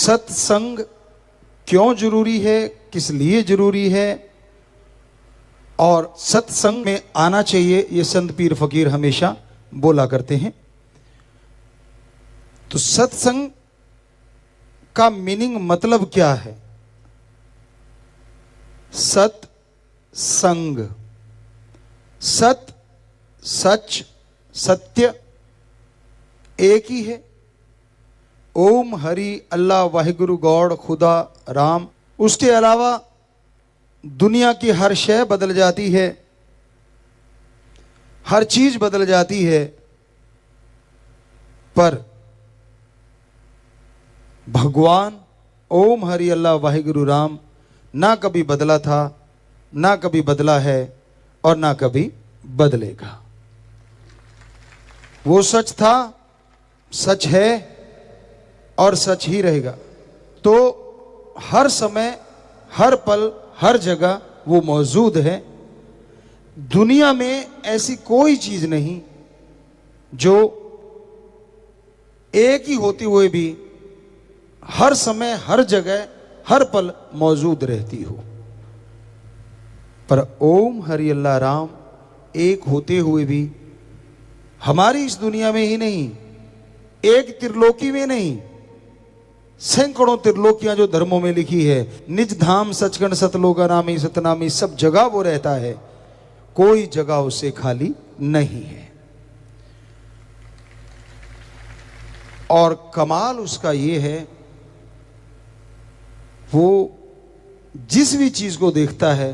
सत्संग क्यों जरूरी है, किस लिए जरूरी है और सत्संग में आना चाहिए, ये संत पीर फकीर हमेशा बोला करते हैं। तो सत्संग का मीनिंग मतलब क्या है? सत्संग, सत सच सत्य एक ही है। ओम हरि अल्लाह वाहिगुरु गॉड खुदा राम, उसके अलावा दुनिया की हर शय बदल जाती है, हर चीज बदल जाती है, पर भगवान ओम हरि अल्लाह वाहिगुरु राम ना कभी बदला था, ना कभी बदला है और ना कभी बदलेगा। वो सच था, सच है और सच ही रहेगा। तो हर समय, हर पल, हर जगह वो मौजूद है। दुनिया में ऐसी कोई चीज नहीं जो एक ही होते हुए भी हर समय, हर जगह, हर पल मौजूद रहती हो। पर ओम हरि अल्लाह राम एक होते हुए भी हमारी इस दुनिया में ही नहीं, एक त्रिलोकी में नहीं, सैकड़ों त्रिलोकियां जो धर्मों में लिखी है, निज धाम सचखंड सतलोका नामी सतनामी, सब जगह वो रहता है, कोई जगह उसे खाली नहीं है। और कमाल उसका ये है, वो जिस भी चीज को देखता है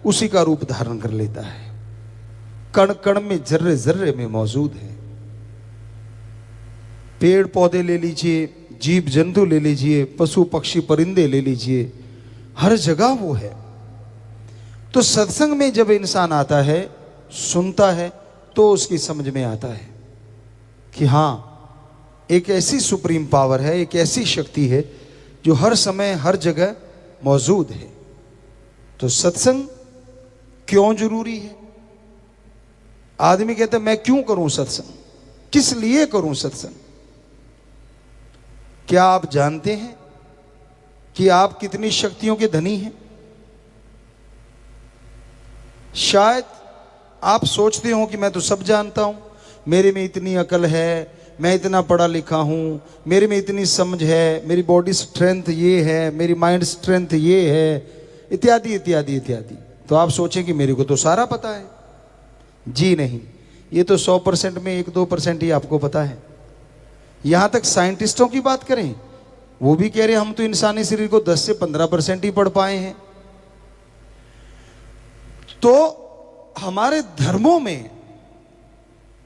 उसी का रूप धारण कर लेता है। कण कण में, जर्रे जर्रे में मौजूद है। पेड़ पौधे ले लीजिए, जीव जंतु ले लीजिए, पशु पक्षी परिंदे ले लीजिए, हर जगह वो है। तो सत्संग में जब इंसान आता है, सुनता है, तो उसकी समझ में आता है कि हां, एक ऐसी सुप्रीम पावर है, एक ऐसी शक्ति है जो हर समय हर जगह मौजूद है। तो सत्संग क्यों जरूरी है? आदमी कहता है मैं क्यों करूं सत्संग, किस लिए करूं सत्संग? क्या आप जानते हैं कि आप कितनी शक्तियों के धनी हैं? शायद आप सोचते हो कि मैं तो सब जानता हूं, मेरे में इतनी अकल है, मैं इतना पढ़ा लिखा हूं, मेरे में इतनी समझ है, मेरी बॉडी स्ट्रेंथ ये है, मेरी माइंड स्ट्रेंथ ये है, इत्यादि इत्यादि इत्यादि। तो आप सोचें कि मेरे को तो सारा पता है। जी नहीं, ये तो 100% में 1-2% ही आपको पता है। यहां तक साइंटिस्टों की बात करें, वो भी कह रहे हैं हम तो इंसानी शरीर को 10 से 15% ही पढ़ पाए हैं। तो हमारे धर्मों में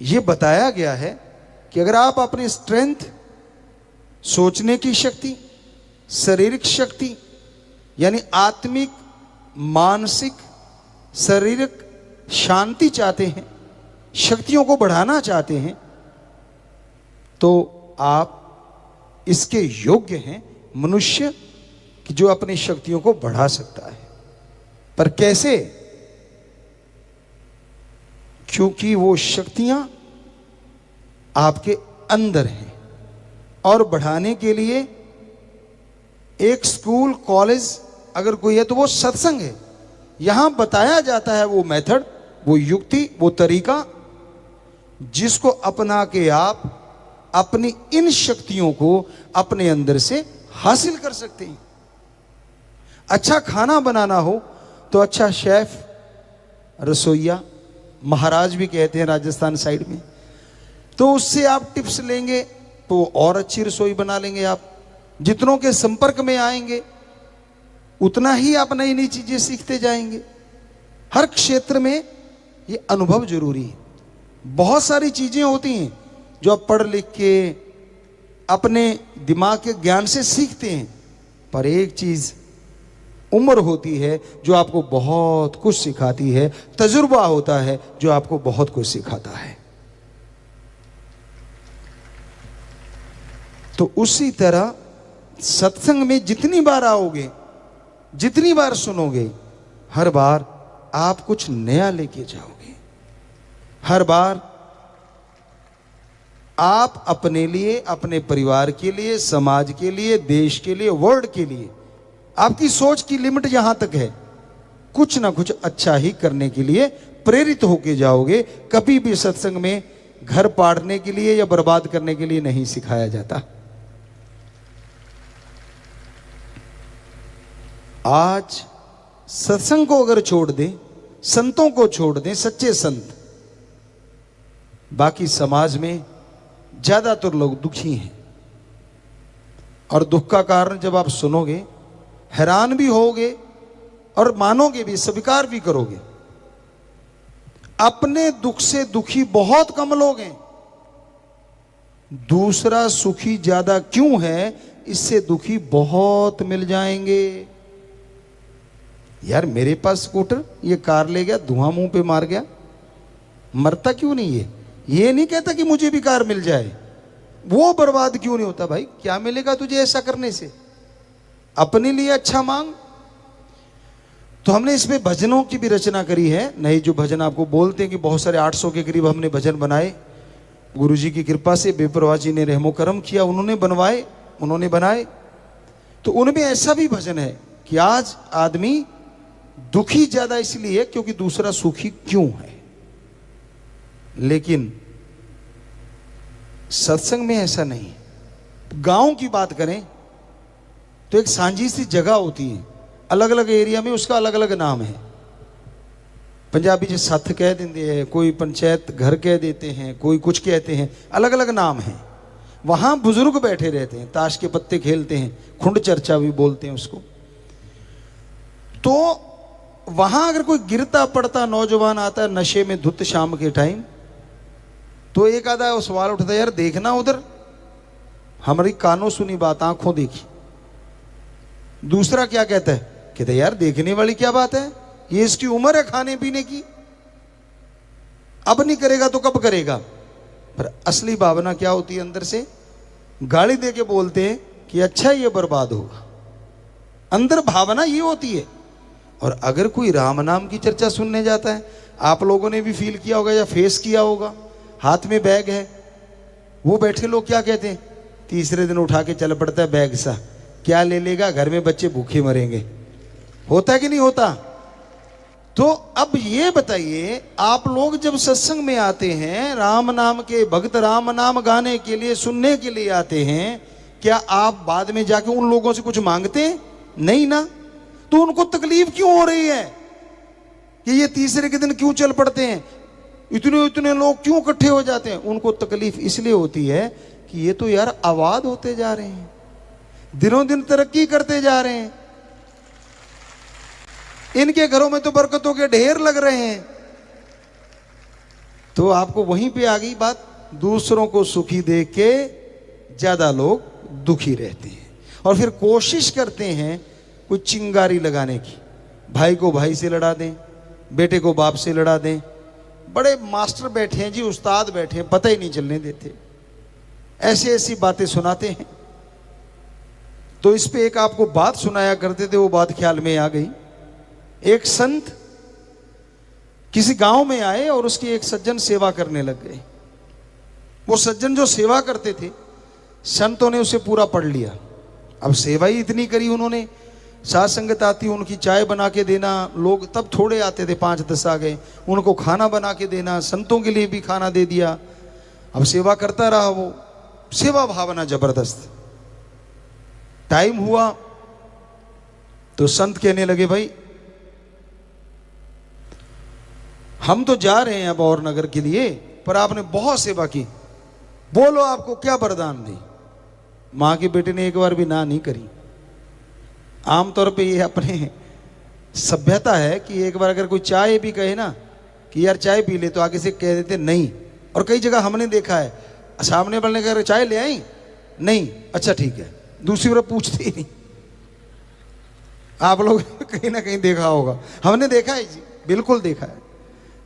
यह बताया गया है कि अगर आप अपनी स्ट्रेंथ, सोचने की शक्ति, शारीरिक शक्ति यानी आत्मिक, मानसिक, शारीरिक शांति चाहते हैं, शक्तियों को बढ़ाना चाहते हैं, तो आप इसके योग्य हैं, मनुष्य कि जो अपनी शक्तियों को बढ़ा सकता है। पर कैसे? क्योंकि वो शक्तियां आपके अंदर हैं। और बढ़ाने के लिए एक स्कूल, कॉलेज अगर कोई है तो वो सत्संग है। यहां बताया जाता है वो मेथड, वो युक्ति, वो तरीका जिसको अपना के आप अपनी इन शक्तियों को अपने अंदर से हासिल कर सकते हैं। अच्छा खाना बनाना हो तो अच्छा शेफ, रसोइया, महाराज भी कहते हैं राजस्थान साइड में, तो उससे आप टिप्स लेंगे तो और अच्छी रसोई बना लेंगे। आप जितनों के संपर्क में आएंगे उतना ही आप नई नई चीजें सीखते जाएंगे। हर क्षेत्र में ये अनुभव जरूरी है। बहुत सारी चीजें होती हैं जो आप पढ़ लिख के अपने दिमाग के ज्ञान से सीखते हैं, पर एक चीज उम्र होती है जो आपको बहुत कुछ सिखाती है, तजुर्बा होता है जो आपको बहुत कुछ सिखाता है। तो उसी तरह सत्संग में जितनी बार आओगे, जितनी बार सुनोगे, हर बार आप कुछ नया लेके जाओगे। हर बार आप अपने लिए, अपने परिवार के लिए, समाज के लिए, देश के लिए, वर्ल्ड के लिए, आपकी सोच की लिमिट यहां तक है, कुछ ना कुछ अच्छा ही करने के लिए प्रेरित होके जाओगे। कभी भी सत्संग में घर पाड़ने के लिए या बर्बाद करने के लिए नहीं सिखाया जाता। आज सत्संग को अगर छोड़ दें, संतों को छोड़ दें, सच्चे संत, बाकी समाज में ज्यादातर लोग दुखी हैं। और दुख का कारण जब आप सुनोगे, हैरान भी होगे और मानोगे भी, स्वीकार भी करोगे। अपने दुख से दुखी बहुत कम लोग हैं, दूसरा सुखी ज्यादा क्यों है, इससे दुखी बहुत मिल जाएंगे। यार मेरे पास स्कूटर, ये कार ले गया, धुआं मुंह पे मार गया, मरता क्यों नहीं है? ये नहीं कहता कि मुझे भी कार मिल जाए, वो बर्बाद क्यों नहीं होता? भाई क्या मिलेगा तुझे ऐसा करने से? अपने लिए अच्छा मांग। तो हमने इसमें भजनों की भी रचना करी है। नए जो भजन आपको बोलते हैं कि बहुत सारे 800 के करीब हमने भजन बनाए, गुरुजी की कृपा से, बेपरवाह जी ने रहमो करम किया, उन्होंने बनवाए, उन्होंने बनाए। तो उनमें ऐसा भी भजन है कि आज आदमी दुखी ज्यादा इसलिए क्योंकि दूसरा सुखी क्यों है। लेकिन सत्संग में ऐसा नहीं। गांव की बात करें तो एक सांझी सी जगह होती है, अलग अलग एरिया में उसका अलग अलग नाम है। पंजाबी जी सत्थ कह देते हैं, कोई पंचायत घर कह देते हैं, कोई कुछ कहते हैं, अलग अलग नाम है। वहां बुजुर्ग बैठे रहते हैं, ताश के पत्ते खेलते हैं, खुंड चर्चा भी बोलते हैं उसको। तो वहां अगर कोई गिरता पड़ता नौजवान आता है नशे में धुत शाम के टाइम, तो एक आधा सवाल उठता है, यार देखना उधर, हमारी कानों सुनी बात आंखों देखी। दूसरा क्या कहता है, कहते यार देखने वाली क्या बात है, ये इसकी उम्र है खाने पीने की, अब नहीं करेगा तो कब करेगा। पर असली भावना क्या होती है, अंदर से गाली दे के बोलते हैं कि अच्छा ये बर्बाद होगा। अंदर भावना ये होती है। और अगर कोई राम नाम की चर्चा सुनने जाता है, आप लोगों ने भी फील किया होगा या फेस किया होगा, हाथ में बैग है, वो बैठे लोग क्या कहते हैं, तीसरे दिन उठा के चल पड़ता है बैग सा, क्या ले लेगा, घर में बच्चे भूखे मरेंगे। होता है कि नहीं होता? तो अब ये बताइए, आप लोग जब सत्संग में आते हैं, राम नाम के भक्त राम नाम गाने के लिए, सुनने के लिए आते हैं, क्या आप बाद में जाके उन लोगों से कुछ मांगते हैं? नहीं ना। तो उनको तकलीफ क्यों हो रही है कि ये तीसरे के दिन क्यों चल पड़ते हैं, इतने इतने लोग क्यों इकट्ठे हो जाते हैं? उनको तकलीफ इसलिए होती है कि ये तो यार आबाद होते जा रहे हैं, दिनों दिन तरक्की करते जा रहे हैं, इनके घरों में तो बरकतों के ढेर लग रहे हैं। तो आपको वहीं पे आ गई बात, दूसरों को सुखी देख के ज्यादा लोग दुखी रहते हैं और फिर कोशिश करते हैं कोई चिंगारी लगाने की, भाई को भाई से लड़ा दें, बेटे को बाप से लड़ा दें। बड़े मास्टर बैठे हैं जी, उस्ताद बैठे हैं, पता ही नहीं चलने देते, ऐसी ऐसी बातें सुनाते हैं। तो इस पे एक आपको बात सुनाया करते थे, वो बात ख्याल में आ गई। एक संत किसी गांव में आए और उसकी एक सज्जन सेवा करने लग गए। वो सज्जन जो सेवा करते थे, संतों ने उसे पूरा पढ़ लिया। अब सेवा ही इतनी करी उन्होंने, साथ संगत आती, उनकी चाय बना के देना, लोग तब थोड़े आते थे, 5-10 आ गए, उनको खाना बना के देना, संतों के लिए भी खाना दे दिया। अब सेवा करता रहा वो, सेवा भावना जबरदस्त। टाइम हुआ तो संत कहने लगे, भाई हम तो जा रहे हैं अब और नगर के लिए, पर आपने बहुत सेवा की, बोलो आपको क्या वरदान दे। मां के बेटे ने एक बार भी ना नहीं करी। आमतौर पे ये अपने सभ्यता है कि एक बार अगर कोई चाय भी कहे ना कि यार चाय पी ले, तो आगे से कह देते नहीं। और कई जगह हमने देखा है, सामने वाले कह रहे चाय ले आई, नहीं, अच्छा ठीक है, दूसरी बार पूछते ही नहीं। आप लोग कहीं ना कहीं देखा होगा, हमने देखा है जी, बिल्कुल देखा है,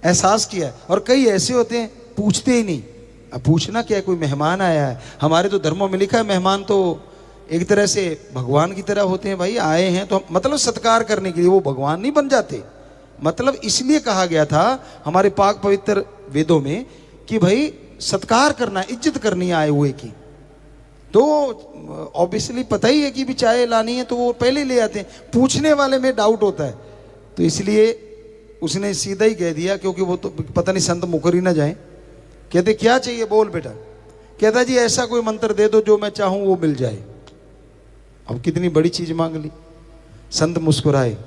एहसास किया है। और कई ऐसे होते हैं पूछते ही नहीं। अब पूछना क्या है, कोई मेहमान आया है, हमारे तो धर्मों में लिखा है मेहमान तो एक तरह से भगवान की तरह होते हैं। भाई आए हैं तो मतलब सत्कार करने के लिए, वो भगवान नहीं बन जाते। मतलब इसलिए कहा गया था हमारे पाक पवित्र वेदों में कि भाई सत्कार करना, इज्जत करनी आए हुए की। तो ऑब्वियसली पता ही है कि भी चाय लानी है तो वो पहले ले आते हैं, पूछने वाले में डाउट होता है। तो इसलिए उसने सीधा ही कह दिया, क्योंकि वो तो पता नहीं संत मुकर ही ना जाए। कहते क्या चाहिए बोल बेटा। कहता जी ऐसा कोई मंत्र दे दो जो मैं चाहूं वो मिल जाए। अब कितनी बड़ी चीज मांग ली। संत मुस्कुराए,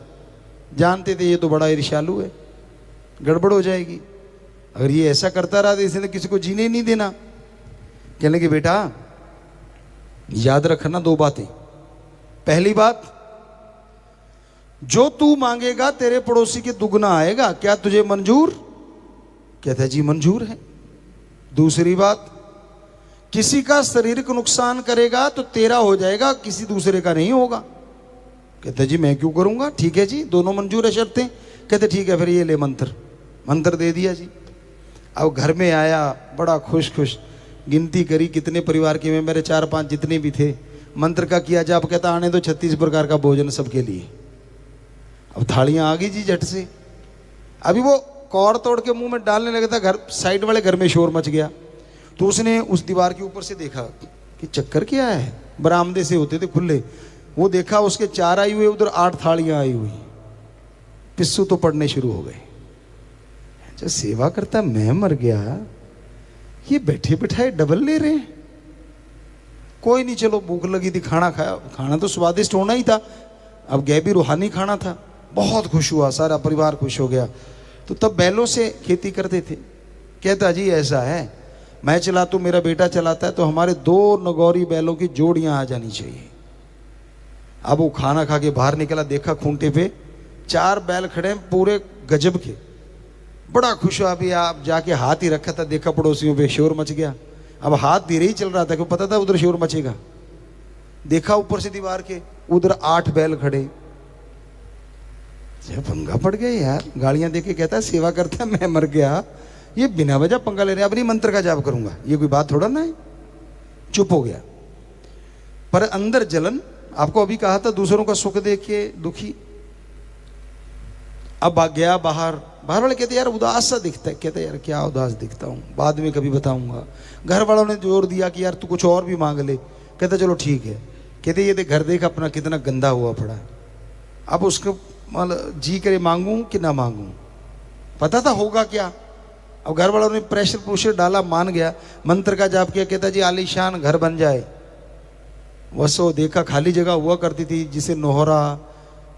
जानते थे ये तो बड़ा ईर्ष्यालु है, गड़बड़ हो जाएगी, अगर ये ऐसा करता रहा तो इसने किसी को जीने ही नहीं देना। कहने लगे बेटा याद रखना दो बातें। पहली बात, जो तू मांगेगा तेरे पड़ोसी के दुगना आएगा, क्या तुझे मंजूर? कहता जी मंजूर है। दूसरी बात, किसी का शारीरिक नुकसान करेगा तो तेरा हो जाएगा, किसी दूसरे का नहीं होगा। कहते जी मैं क्यों करूंगा? ठीक है जी, दोनों मंजूर है शर्तें। कहते ठीक है फिर ये ले मंत्र। मंत्र दे दिया जी। अब घर में आया बड़ा खुश खुश, गिनती करी कितने परिवार के मेरे 4-5 जितने भी थे, मंत्र का किया जाप। कहता आने तो 36 प्रकार का भोजन सबके लिए। अब थालियां आ गई जी झट से। अभी वो कौर तोड़ के मुंह में डालने लगा था, घर साइड वाले घर में शोर मच गया। तो उसने उस दीवार के ऊपर से देखा कि चक्कर क्या है, बरामदे से होते थे खुले, वो देखा उसके 4 आई हुए, उधर 8 थालियां आई हुई। पिस्सू तो पड़ने शुरू हो गए। जो सेवा करता मैं मर गया, ये बैठे बिठाए डबल ले रहे हैं। कोई नहीं, चलो भूख लगी थी, खाना खाया, खाना तो स्वादिष्ट होना ही था। अब गए भी रूहानी खाना था। बहुत खुश हुआ, सारा परिवार खुश हो गया। तो तब बैलों से खेती करते थे। कहता जी ऐसा है, मैं चलाता हूं, मेरा बेटा चलाता है, तो हमारे 2 नगौरी बैलों की जोड़ियां आ जानी चाहिए। अब वो खाना खा के बाहर निकला, देखा खूंटे पे 4 बैल खड़े हैं पूरे गजब के। बड़ा खुश हुआ। अभी आप जाके हाथ ही रखा था, देखा पड़ोसियों पे शोर मच गया। अब हाथ धीरे ही चल रहा था, क्यों पता था उधर शोर मचेगा। देखा ऊपर से दीवार के, उधर 8 बैल खड़े। पंगा पड़ गया यार। गालियां देके कहता है सेवा करता मैं मर गया, ये बिना वजह पंगा ले रहे। अब नहीं मंत्र का जाप करूंगा, ये कोई बात थोड़ा ना है। चुप हो गया, पर अंदर जलन। आपको अभी कहा था दूसरों का सुख देख के दुखी। अब आ गया बाहर, बाहर वाले कहते यार उदास सा दिखता है। कहते यार क्या उदास दिखता हूँ, बाद में कभी बताऊंगा। घर वालों ने जोर दिया कि यार तू कुछ और भी मांग ले। कहता चलो ठीक है। कहते ये देख घर देख अपना कितना गंदा हुआ पड़ा है। अब उसको मतलब जी करे मांगूं कि ना मांगूं, पता था होगा क्या। अब घर वालों ने प्रेशर प्रूशर डाला, मान गया। मंत्र का जाप किया। कहता जी आलीशान घर बन जाए। वसो देखा खाली जगह हुआ करती थी, जिसे नोहरा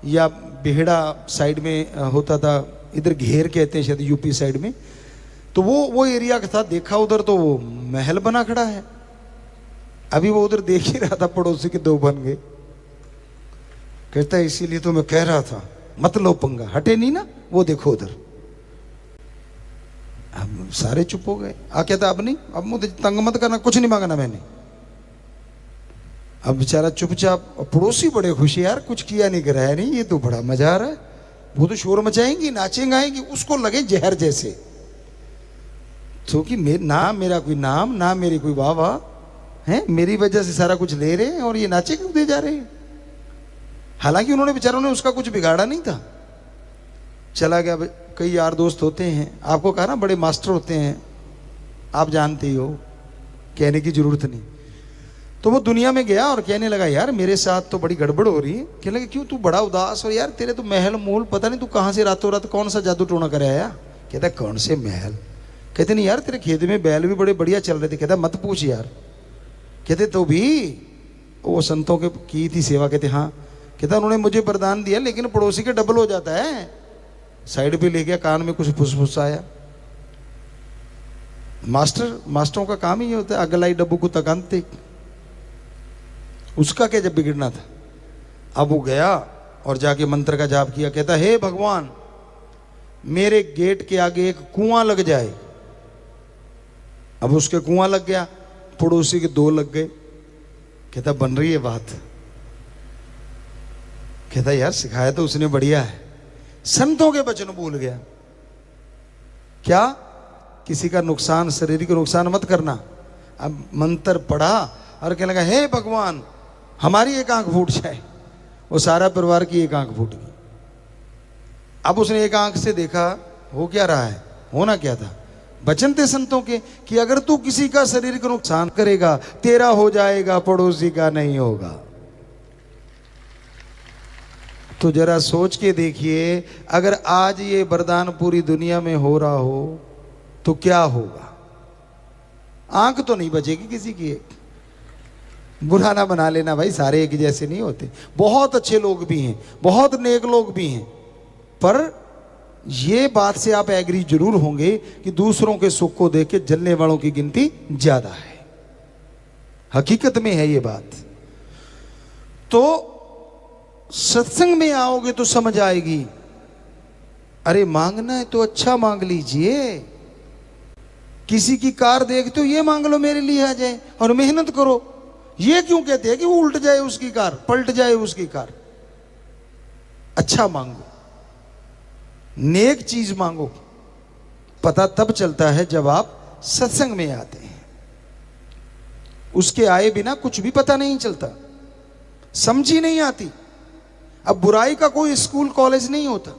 या बेहड़ा साइड में होता था, इधर घेर कहते हैं शायद यूपी साइड में। तो वो एरिया का था। देखा उधर तो वो महल बना खड़ा है। अभी वो उधर देख ही रहा था, पड़ोसी के 2 बन गए। कहता है इसीलिए तो मैं कह रहा था मत लो पंगा, हटे नहीं ना, वो देखो उधर। अब सारे चुप हो गए। कहता अब नहीं, अब मुझे तंग मत करना, कुछ नहीं मांगना मैंने। अब बेचारा चुपचाप। पड़ोसी बड़े खुश यार, कुछ किया नहीं कराया नहीं, ये तो बड़ा मजा आ रहा है। वो तो शोर मचाएंगी, नाचेंगे, आएंगी, उसको लगे जहर जैसे। क्योंकि ना मेरा कोई नाम, ना मेरी कोई वाह है, मेरी वजह से सारा कुछ ले रहे हैं और ये नाचे क्यों दे जा रहे हैं। हालांकि उन्होंने बेचारों ने उसका कुछ बिगाड़ा नहीं था। चला गया। कई यार दोस्त होते हैं, आपको कहा ना बड़े मास्टर होते हैं, आप जानते ही हो, कहने की जरूरत नहीं। तो वो दुनिया में गया और कहने लगा यार मेरे साथ तो बड़ी गड़बड़ हो रही है। कहने लगा क्यों, तू बड़ा उदास, और यार तेरे तो महल मूल पता नहीं तू कहाँ से रातों रात कौन सा जादू टोना कर आया। कहता कौन से महल। कहते नहीं यार तेरे खेत में बैल भी बड़े बढ़िया चल रहे थे। कहता मत पूछ यार। कहते तो भी वो संतों के की थी सेवा। कहते हाँ। कहता उन्होंने मुझे वरदान दिया, लेकिन पड़ोसी के डबल हो जाता है। साइड पे ले गया, कान में कुछ फुसफुसाया। मास्टरों का काम ही होता है, अगलाई डब्बू को तकानते। उसका क्या जब बिगड़ना था। अब वो गया और जाके मंत्र का जाप किया। कहता हे भगवान, मेरे गेट के आगे एक कुआं लग जाए। अब उसके कुआं लग गया, पड़ोसी के 2 लग गए। कहता बन रही है बात। कहता यार सिखाया तो उसने बढ़िया है। संतों के वचन भूल गया। क्या, किसी का नुकसान, शारीरिक नुकसान मत करना। अब मंत्र पढ़ा और कहने लगा हे भगवान हमारी एक आंख फूट जाए। वो सारा परिवार की एक आंख फूट गई। अब उसने एक आंख से देखा हो क्या रहा है, होना क्या था। वचन थे संतों के कि अगर तू किसी का शरीर का नुकसान करेगा, तेरा हो जाएगा, पड़ोसी का नहीं होगा। तो जरा सोच के देखिए, अगर आज ये वरदान पूरी दुनिया में हो रहा हो तो क्या होगा? आंख तो नहीं बचेगी किसी की। एक बुरा ना बना लेना भाई, सारे एक जैसे नहीं होते। बहुत अच्छे लोग भी हैं, बहुत नेक लोग भी हैं, पर ये बात से आप एग्री जरूर होंगे कि दूसरों के सुख को देख के जलने वालों की गिनती ज्यादा है। हकीकत में है ये बात। तो सत्संग में आओगे तो समझ आएगी। अरे मांगना है तो अच्छा मांग लीजिए। किसी की कार देखते हो, ये मांग लो मेरे लिए आ जाए, और मेहनत करो। ये क्यों कहते हैं कि वो उल्ट जाए उसकी कार, पलट जाए उसकी कार? अच्छा मांगो, नेक चीज मांगो। पता तब चलता है जब आप सत्संग में आते हैं। उसके आए बिना कुछ भी पता नहीं चलता, समझ ही नहीं आती। अब बुराई का कोई स्कूल कॉलेज नहीं होता।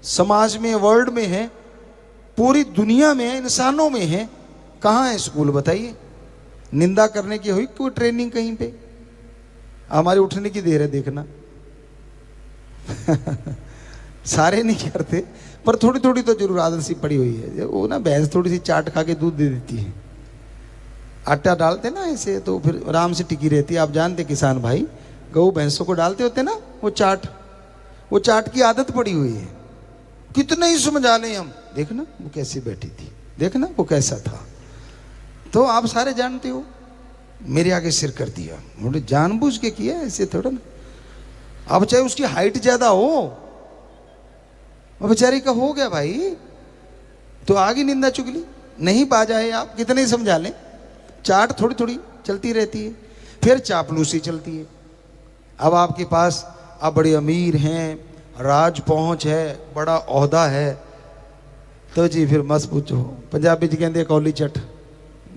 समाज में, वर्ल्ड में है, पूरी दुनिया में है, इंसानों में है। कहाँ है स्कूल बताइए? निंदा करने की हुई कोई ट्रेनिंग कहीं पे? हमारे उठने की देर है, देखना। सारे नहीं करते, पर थोड़ी थोड़ी तो जरूर आदत सी पड़ी हुई है। वो ना भैंस थोड़ी सी चाट खा के दूध दे देती है, आटा डालते ना ऐसे, तो फिर आराम से टिकी रहती है। आप जानते किसान भाई, गऊ भैंसों को डालते होते ना वो चाट की आदत पड़ी हुई है। कितने ही समझा लें हम, देखना वो कैसी बैठी थी, देखना वो कैसा था। तो आप सारे जानते हो, मेरे आगे सिर कर दिया, मुझे जानबूझ के किया, ऐसे थोड़ा ना। अब चाहे उसकी हाइट ज्यादा हो, वो बेचारी का हो गया भाई, तो आगे निंदा चुगली नहीं बाजा है। आप कितने ही समझा लें, चाट थोड़ी थोड़ी चलती रहती है। फिर चापलूसी चलती है। अब आपके पास आप बड़े अमीर हैं, राज पहुंच है, बड़ा ओहदा है, तो जी फिर मत पूछो। पंजाबी जी कहते कौली चट,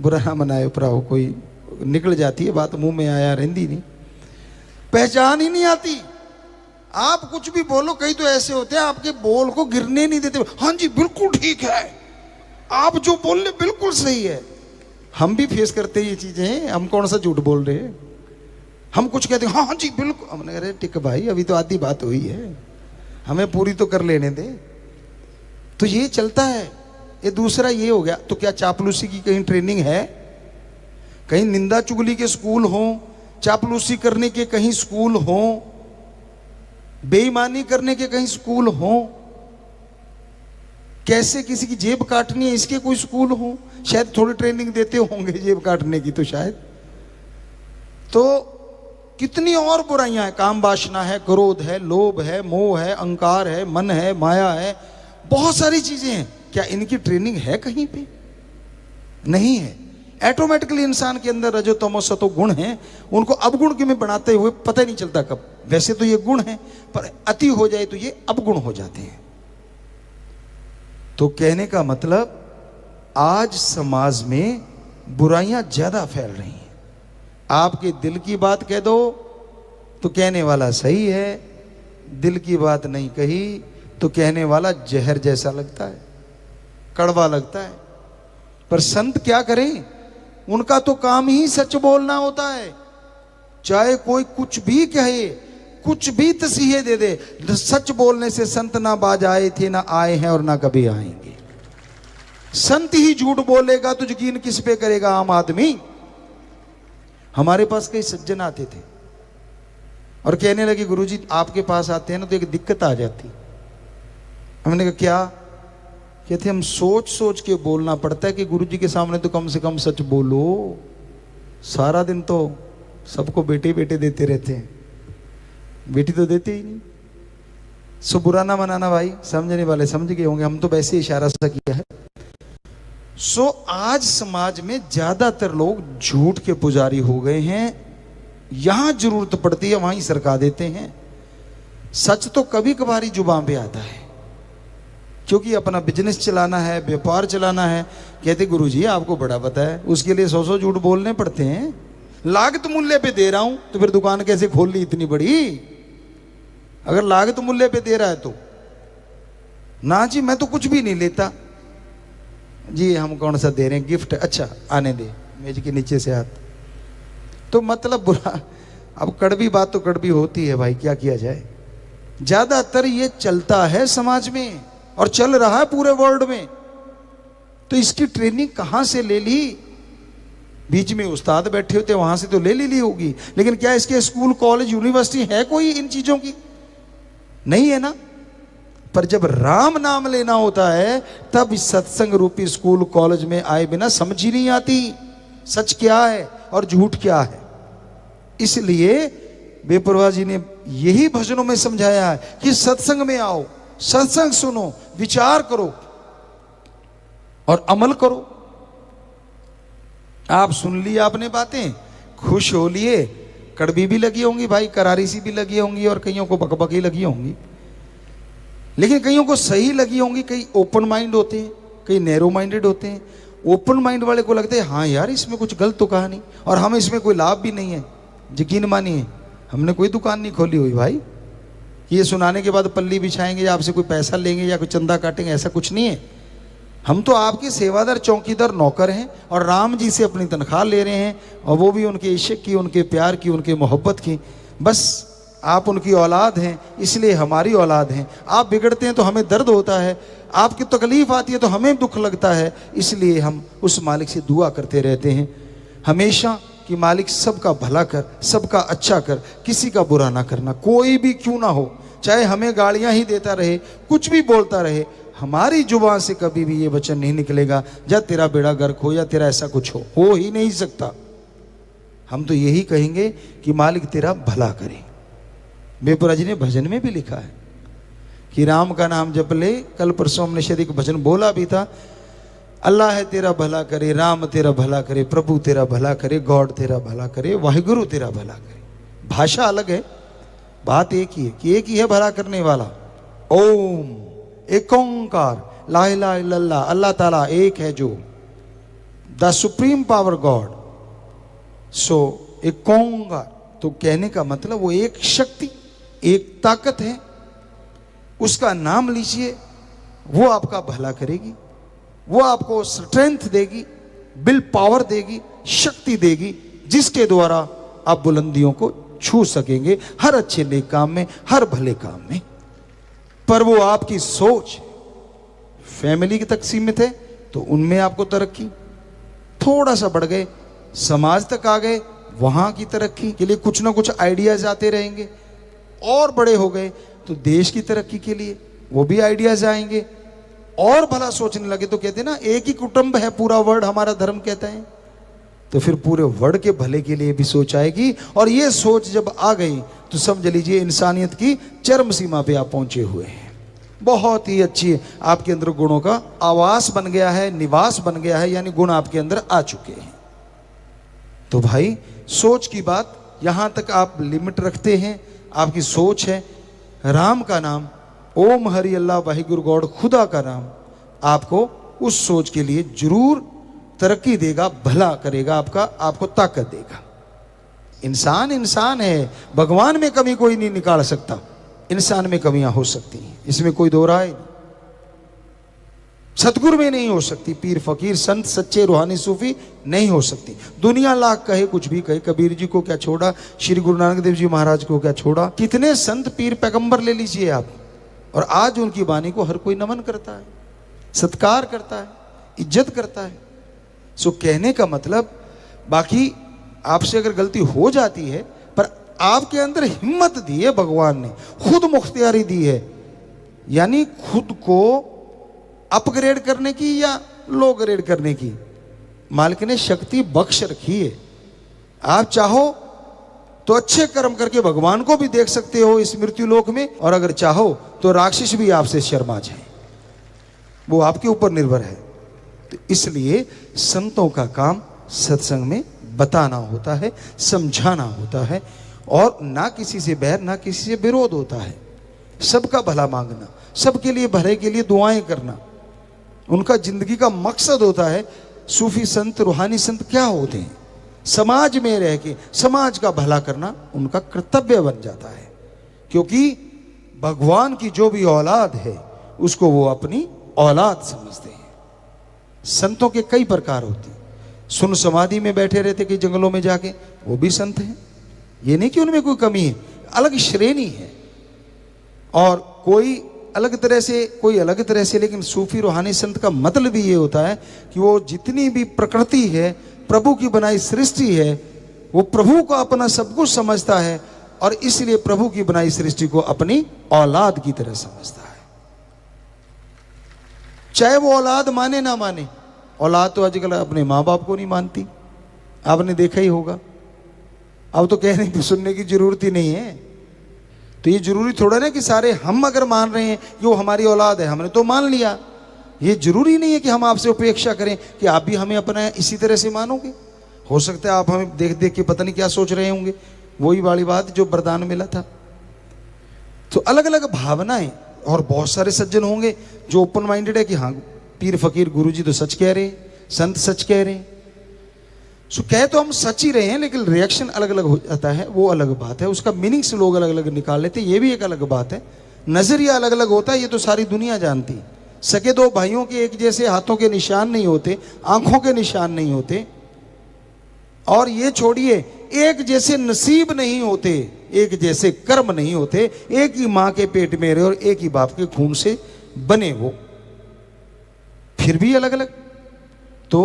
बुरा ना मनाए भराओ। कोई निकल जाती है बात, मुंह में आया रहती नहीं, पहचान ही नहीं आती। आप कुछ भी बोलो, कई तो ऐसे होते हैं आपके बोल को गिरने नहीं देते। हाँ जी बिल्कुल ठीक है, आप जो बोल रहे बिल्कुल सही है। हम भी फेस करते हैं ये चीजें, हम कौन सा झूठ बोल रहे हैं। हम कुछ कहते हैं हाँ जी बिल्कुल, हमने कह रहे टिक भाई, अभी तो आधी बात हुई है, हमें पूरी तो कर लेने दे। तो ये चलता है। ये दूसरा ये हो गया। तो क्या चापलूसी की कहीं ट्रेनिंग है? कहीं निंदा चुगली के स्कूल हो, चापलूसी करने के कहीं स्कूल हो, बेईमानी करने के कहीं स्कूल हो, कैसे किसी की जेब काटनी है इसके कोई स्कूल हो? शायद थोड़ी ट्रेनिंग देते होंगे जेब काटने की, तो शायद। तो कितनी और बुराइयां हैं, काम वासना है, क्रोध है, लोभ है, मोह है, अहंकार है, मन है, माया है, बहुत सारी चीजें हैं। क्या इनकी ट्रेनिंग है कहीं पे? नहीं है। ऑटोमेटिकली इंसान के अंदर रजो तमो सतो गुण हैं, उनको अवगुण के में बनाते हुए पता ही नहीं चलता कब। वैसे तो ये गुण है, पर अति हो जाए तो ये अवगुण हो जाते हैं। तो कहने का मतलब, आज समाज में बुराइयां ज्यादा फैल रही हैं। आपके दिल की बात कह दो तो कहने वाला सही है, दिल की बात नहीं कही तो कहने वाला जहर जैसा लगता है, कड़वा लगता है। पर संत क्या करें, उनका तो काम ही सच बोलना होता है। चाहे कोई कुछ भी कहे, कुछ भी तसीहे दे दे, सच बोलने से संत ना बाज आए थे, ना आए हैं और ना कभी आएंगे। संत ही झूठ बोलेगा तो यकीन किस पे करेगा आम आदमी? हमारे पास कई सज्जन आते थे और कहने लगे गुरुजी आपके पास आते हैं ना तो एक दिक्कत आ जाती। हमने कहा क्या? कहते हम सोच सोच के बोलना पड़ता है कि गुरुजी के सामने तो कम से कम सच बोलो। सारा दिन तो सबको बेटे बेटे देते रहते हैं, बेटी तो देते ही नहीं। सो बुरा ना मनाना भाई, समझने वाले समझ गए होंगे, हम तो वैसे इशारा सा किया है। सो आज समाज में ज्यादातर लोग झूठ के पुजारी हो गए हैं। यहां जरूरत पड़ती है वहीं सरका देते हैं। सच तो कभी कभारी जुबान पे आता है, क्योंकि अपना बिजनेस चलाना है, व्यापार चलाना है। कहते गुरुजी आपको बड़ा पता है, उसके लिए 100 झूठ बोलने पड़ते हैं। लागत मूल्य पे दे रहा हूं तो फिर दुकान कैसे खोल ली इतनी बड़ी? अगर लागत मूल्य पे दे रहा है तो ना जी मैं तो कुछ भी नहीं लेता। जी हम कौन सा दे रहे हैं गिफ्ट, अच्छा आने दे मेज के नीचे से हाथ। तो मतलब बुरा, अब कड़वी बात तो कड़वी होती है भाई, क्या किया जाए। ज्यादातर ये चलता है समाज में और चल रहा है पूरे वर्ल्ड में। तो इसकी ट्रेनिंग कहां से ले ली? बीच में उस्ताद बैठे होते वहां से तो ले ली होगी, लेकिन क्या इसके स्कूल कॉलेज यूनिवर्सिटी है कोई इन चीजों की? नहीं है ना। पर जब राम नाम लेना होता है तब इस सत्संग रूपी स्कूल कॉलेज में आए बिना समझ ही नहीं आती सच क्या है और झूठ क्या है। इसलिए बेपरवाह जी ने यही भजनों में समझाया है कि सत्संग में आओ, सत्संग सुनो, विचार करो और अमल करो। आप सुन ली आपने बातें, खुश हो लिए, कड़वी भी लगी होंगी भाई, करारी सी भी लगी होंगी और कईयों को बकबकी लगी होंगी, लेकिन कईयों को सही लगी होंगी। कई ओपन माइंड होते हैं, कई नैरो माइंडेड होते हैं। ओपन माइंड वाले को लगता है हाँ यार इसमें कुछ गलत तो कहा नहीं और हमें इसमें कोई लाभ भी नहीं है। यकीन मानिए हमने कोई दुकान नहीं खोली हुई भाई, ये सुनाने के बाद पल्ली बिछाएंगे या आपसे कोई पैसा लेंगे या कोई चंदा काटेंगे, ऐसा कुछ नहीं है। हम तो आपके सेवादार चौकीदार नौकर हैं और राम जी से अपनी तनख्वाह ले रहे हैं, और वो भी उनके इश्क की, उनके प्यार की, उनके मोहब्बत की। बस आप उनकी औलाद हैं इसलिए हमारी औलाद हैं। आप बिगड़ते हैं तो हमें दर्द होता है, आपकी तकलीफ आती है तो हमें दुख लगता है, इसलिए हम उस मालिक से दुआ करते रहते हैं हमेशा कि मालिक सबका भला कर, सबका अच्छा कर, किसी का बुरा ना करना, कोई भी क्यों ना हो, चाहे हमें गालियां ही देता रहे, कुछ भी बोलता रहे, हमारी जुबान से कभी भी ये वचन नहीं निकलेगा या तेरा बेड़ा गर्क हो या तेरा ऐसा कुछ हो ही नहीं सकता। हम तो यही कहेंगे कि मालिक तेरा भला करे। बेपुरा जी ने भजन में भी लिखा है कि राम का नाम जप ले। कल परसों हमने शायद एक भजन बोला भी था, अल्लाह है तेरा भला करे, राम तेरा भला करे, प्रभु तेरा भला करे, गॉड तेरा भला करे, वाहिगुरु तेरा भला करे। भाषा अलग है, बात एक ही है कि एक ही है भला करने वाला। ओम एक ओंकार, ला इलाहा इल्लल्लाह, अल्लाह ताला एक है जो द सुप्रीम पावर गॉड। सो एक ओंकार, तो कहने का मतलब वो एक शक्ति, एक ताकत है, उसका नाम लीजिए, वो आपका भला करेगी, वो आपको स्ट्रेंथ देगी, विल पावर देगी, शक्ति देगी, जिसके द्वारा आप बुलंदियों को छू सकेंगे हर अच्छे नेक काम में, हर भले काम में। पर वो आपकी सोच फैमिली तक सीमित है तो उनमें आपको तरक्की, थोड़ा सा बढ़ गए समाज तक आ गए, वहां की तरक्की के लिए कुछ ना कुछ आइडियाज आते रहेंगे, और बड़े हो गए तो देश की तरक्की के लिए वो भी आइडियाज आएंगे, और भला सोचने लगे तो कहते ना एक ही कुटुंब है पूरा वर्ल्ड, हमारा धर्म कहता है, तो फिर पूरे वर्ल्ड के भले के लिए भी सोच आएगी। और ये सोच जब आ गई तो समझ लीजिए इंसानियत की चरम सीमा पे आप पहुंचे हुए हैं। बहुत ही अच्छी आपके अंदर गुणों का आवास बन गया है, निवास बन गया है, यानी गुण आपके अंदर आ चुके हैं। तो भाई सोच की बात यहां तक आप लिमिट रखते हैं, आपकी सोच है राम का नाम, ओम हरि अल्लाह वाहिगुरु गॉड, खुदा का नाम आपको उस सोच के लिए जरूर तरक्की देगा, भला करेगा आपका, आपको ताकत देगा। इंसान इंसान है, भगवान में कमी कोई नहीं निकाल सकता, इंसान में कमियां हो सकती हैं, इसमें कोई दो राय नहीं। सतगुरु में नहीं हो सकती, पीर फकीर संत सच्चे रूहानी सूफी नहीं हो सकती। दुनिया लाख कहे कुछ भी कहे, कबीर जी को क्या छोड़ा, श्री गुरु नानक देव जी महाराज को क्या छोड़ा, कितने संत पीर पैगंबर ले लीजिए आप, और आज उनकी वाणी को हर कोई नमन करता है, सत्कार करता है, इज्जत करता है। सो कहने का मतलब, बाकी आपसे अगर गलती हो जाती है, पर आपके अंदर हिम्मत दी है भगवान ने, खुद मुख्तियारी दी है, यानी खुद को अपग्रेड करने की या लो ग्रेड करने की मालिक ने शक्ति बख्श रखी है। आप चाहो तो अच्छे कर्म करके भगवान को भी देख सकते हो इस मृत्यु लोक में, और अगर चाहो तो राक्षस भी आपसे शर्मा जाए, वो आपके ऊपर निर्भर है। तो इसलिए संतों का काम सत्संग में बताना होता है, समझाना होता है, और ना किसी से बैर ना किसी से विरोध होता है, सबका भला मांगना, सबके लिए भले के लिए दुआएं करना उनका जिंदगी का मकसद होता है। सूफी संत रूहानी संत क्या होते हैं, समाज में रह के समाज का भला करना उनका कर्तव्य बन जाता है, क्योंकि भगवान की जो भी औलाद है उसको वो अपनी औलाद समझते हैं। संतों के कई प्रकार होते हैं। सुन समाधि में बैठे रहते कि जंगलों में जाके, वो भी संत हैं। ये नहीं कि उनमें कोई कमी है, अलग श्रेणी है। और कोई अलग तरह से, कोई अलग तरह से। लेकिन सूफी रूहानी संत का मतलब भी ये होता है कि वो जितनी भी प्रकृति है, प्रभु की बनाई सृष्टि है, वो प्रभु को अपना सब कुछ समझता है और इसलिए प्रभु की बनाई सृष्टि को अपनी औलाद की तरह समझता है। चाहे वो औलाद माने ना माने। औलाद तो आजकल अपने माँ बाप को नहीं मानती, आपने देखा ही होगा। अब तो कहने की सुनने की जरूरत ही नहीं है। तो ये जरूरी थोड़ा ना कि सारे हम अगर मान रहे हैं कि वो हमारी औलाद है, हमने तो मान लिया। ये जरूरी नहीं है कि हम आपसे अपेक्षा करें कि आप भी हमें अपना इसी तरह से मानोगे। हो सकता है आप हमें देख देख के पता नहीं क्या सोच रहे होंगे। वही वाली बात जो वरदान मिला था। तो अलग अलग भावनाएं, और बहुत सारे सज्जन होंगे जो ओपन माइंडेड है कि हाँ पीर फकीर गुरुजी तो सच कह रहे हैं, संत सच कह रहे हैं। सो कह तो हम सच ही रहे हैं, लेकिन रिएक्शन अलग अलग हो जाता है, वो अलग बात है। उसका मीनिंग्स लोग अलग अलग निकाल लेते हैं, ये भी एक अलग बात है। नजरिया अलग अलग होता है, ये तो सारी दुनिया जानती है। सके दो भाइयों के एक जैसे हाथों के निशान नहीं होते, आंखों के निशान नहीं होते, और ये छोड़िए एक जैसे नसीब नहीं होते, एक जैसे कर्म नहीं होते। एक ही मां के पेट में रहे और एक ही बाप के खून से बने, वो फिर भी अलग अलग। तो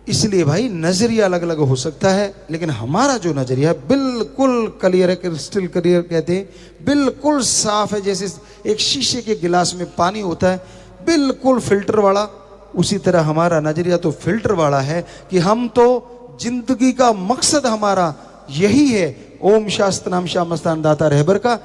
इसलिए भाई नजरिया अलग अलग हो सकता है, लेकिन हमारा जो नजरिया है बिल्कुल क्लियर है, क्रिस्टल क्लियर कहते हैं, बिल्कुल साफ है। जैसे एक शीशे के गिलास में पानी होता है बिल्कुल फिल्टर वाला, उसी तरह हमारा नजरिया तो फिल्टर वाला है कि हम तो जिंदगी का मकसद हमारा यही है। ओम शास्त्र नाम श्याम मस्तान दाता रहबर का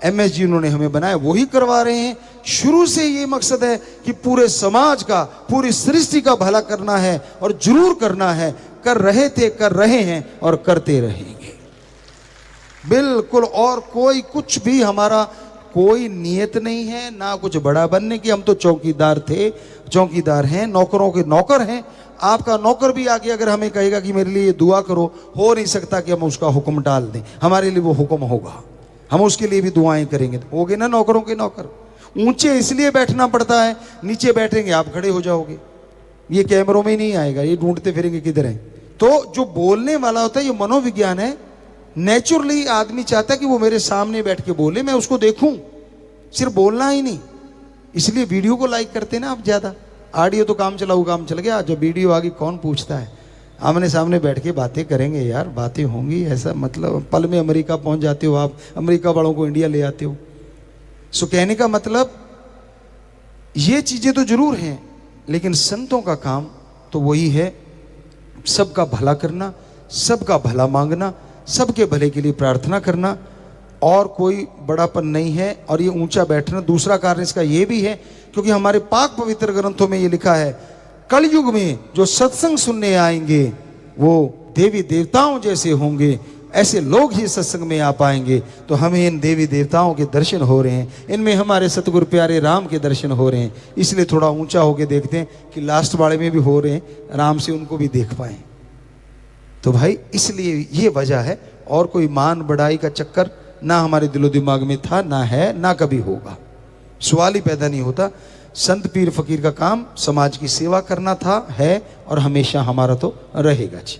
MS जी उन्होंने हमें बनाया, वही करवा रहे हैं। शुरू से ये मकसद है कि पूरे समाज का, पूरी सृष्टि का भला करना है, और जरूर करना है। कर रहे थे, कर रहे हैं और करते रहेंगे बिल्कुल। और कोई कुछ भी हमारा कोई नियत नहीं है, ना कुछ बड़ा बनने की। हम तो चौकीदार थे, चौकीदार हैं, नौकरों के नौकर हैं। आपका नौकर भी आके अगर हमें कहेगा कि मेरे लिए दुआ करो, हो नहीं सकता कि हम उसका हुक्म डाल दें। हमारे लिए वो हुक्म होगा, हम उसके लिए भी दुआएं करेंगे। हो गए ना नौकरों के नौकर। ऊंचे इसलिए बैठना पड़ता है, नीचे बैठेंगे आप खड़े हो जाओगे। ये कैमरों में ही नहीं आएगा, ये ढूंढते फिरेंगे किधर है। तो जो बोलने वाला होता है ये मनोविज्ञान है। नेचुरली आदमी चाहता है कि वो मेरे सामने बैठ के बोले, मैं उसको देखूं, सिर्फ बोलना ही नहीं। इसलिए वीडियो को लाइक करते ना आप ज्यादा। ऑडियो तो काम चलाऊ काम चल गया, जब वीडियो आ गई कौन पूछता है। आमने सामने बैठ के बातें करेंगे यार, बातें होंगी। ऐसा मतलब पल में अमेरिका पहुंच जाते हो आप, अमेरिका वालों को इंडिया ले आते हो। सो कहने का मतलब ये चीजें तो जरूर हैं, लेकिन संतों का काम तो वही है, सबका भला करना, सबका भला मांगना, सबके भले के लिए प्रार्थना करना, और कोई बड़ापन नहीं है। और ये ऊंचा बैठना, दूसरा कारण इसका ये भी है क्योंकि हमारे पाक पवित्र ग्रंथों में ये लिखा है, कलयुग में जो सत्संग सुनने आएंगे वो देवी देवताओं जैसे होंगे, ऐसे लोग ही सत्संग में आ पाएंगे। तो हमें इन देवी देवताओं के दर्शन हो रहे हैं, इनमें हमारे सतगुरु प्यारे राम के दर्शन हो रहे हैं। इसलिए थोड़ा ऊंचा होके देखते हैं कि लास्ट वाले में भी हो रहे हैं, आराम से उनको भी देख पाए। तो भाई इसलिए ये वजह है, और कोई मान बढ़ाई का चक्कर ना हमारे दिलो दिमाग में था, ना है, ना कभी होगा। सवाल ही पैदा नहीं होता। संत पीर फकीर का काम समाज की सेवा करना था, है और हमेशा हमारा तो रहेगा जी।